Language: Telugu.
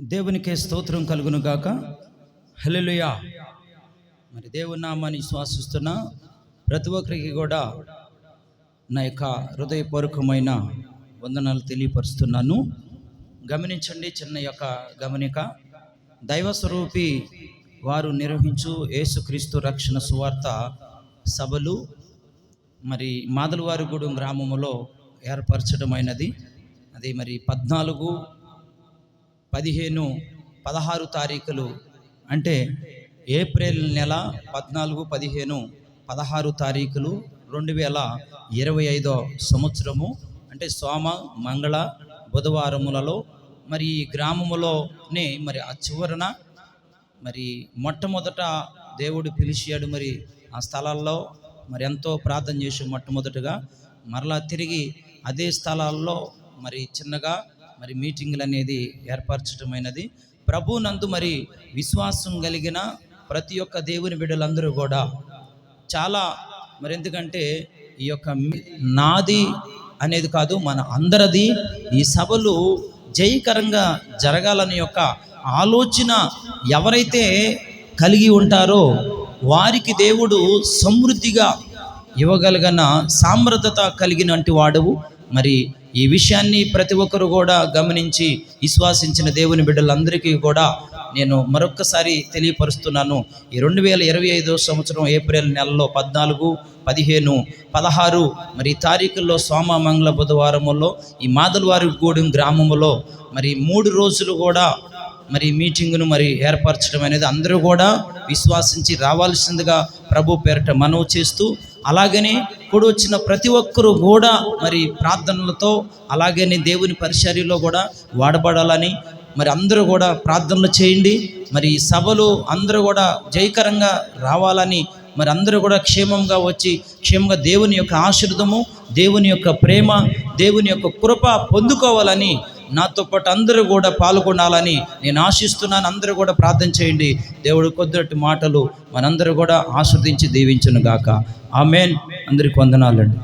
దేవునికే స్తోత్రం కలుగును గాక. హల్లెలూయా. మరి దేవుని నామాన్ని శ్వాసిస్తున్న ప్రతి ఒక్కరికి కూడా నా యొక్క హృదయపూర్వకమైన వందనాలు తెలియపరుస్తున్నాను. గమనించండి, చిన్న యొక్క గమనిక. దైవస్వరూపి వారు నిర్వహించు యేసుక్రీస్తు రక్షణ సువార్త సభలు మరి మాదలవారిగూడెం గ్రామములో ఏర్పరచడమైనది. అది మరి 14, 15, 16 తారీఖులు, అంటే ఏప్రిల్ నెల 14, 15, 16 తారీఖులు 2025 సంవత్సరము, అంటే సోమ, మంగళ, బుధవారములలో మరి ఈ గ్రామములోనే మరి ఆ చివరన మరి మొట్టమొదట దేవుడు పిలిచాడు. మరి ఆ స్థలాల్లో మరి ఎంతో ప్రార్థన చేసి మొట్టమొదటగా మరలా తిరిగి అదే స్థలాల్లో మరి చిన్నగా మరి మీటింగులు అనేది ఏర్పరచటమైనది. ప్రభునందు మరి విశ్వాసం కలిగిన ప్రతి ఒక్క దేవుని బిడ్డలందరూ కూడా చాలా మరి, ఎందుకంటే ఈ యొక్క నాది అనేది కాదు, మన అందరిది ఈ సభలు జయకరంగా జరగాలని యొక్క ఆలోచన ఎవరైతే కలిగి ఉంటారో వారికి దేవుడు సమృద్ధిగా ఇవ్వగలిగిన సామర్థ్యత కలిగినటువంటి వాడు. మరి ఈ విషయాన్ని ప్రతి ఒక్కరు కూడా గమనించి విశ్వాసించిన దేవుని బిడ్డలందరికీ కూడా నేను మరొక్కసారి తెలియపరుస్తున్నాను. ఈ 2025 సంవత్సరం ఏప్రిల్ నెలలో 14, 15, 16 మరి తారీఖుల్లో సోమ, మంగళ, బుధవారముల్లో ఈ మాదలవారిగూడెం గ్రామములో మరి 3 రోజులు కూడా మరి మీటింగును మరి ఏర్పరచడం అనేది అందరూ కూడా విశ్వాసించి రావాల్సిందిగా ప్రభు పేరట మనవి చేస్తూ, అలాగనే కూడా వచ్చిన ప్రతి ఒక్కరూ కూడా మరి ప్రార్థనలతో అలాగనే దేవుని పరిచర్యలో కూడా వాడబడాలని మరి అందరూ కూడా ప్రార్థనలు చేయండి. మరి ఈ సభలు అందరూ కూడా జయకరంగా రావాలని, మరి అందరూ కూడా క్షేమంగా వచ్చి క్షేమంగా దేవుని యొక్క ఆశీర్వాదము, దేవుని యొక్క ప్రేమ, దేవుని యొక్క కృప పొందుకోవాలని నాతో పాటు అందరూ కూడా పాల్గొనాలని నేను ఆశిస్తున్నాను. అందరూ కూడా ప్రార్థన చేయండి. దేవుడు కొద్దిటి మాటలు మనందరూ కూడా ఆస్వాదించి దీవించును గాక. ఆమేన్. అందరికి వందనాలండి.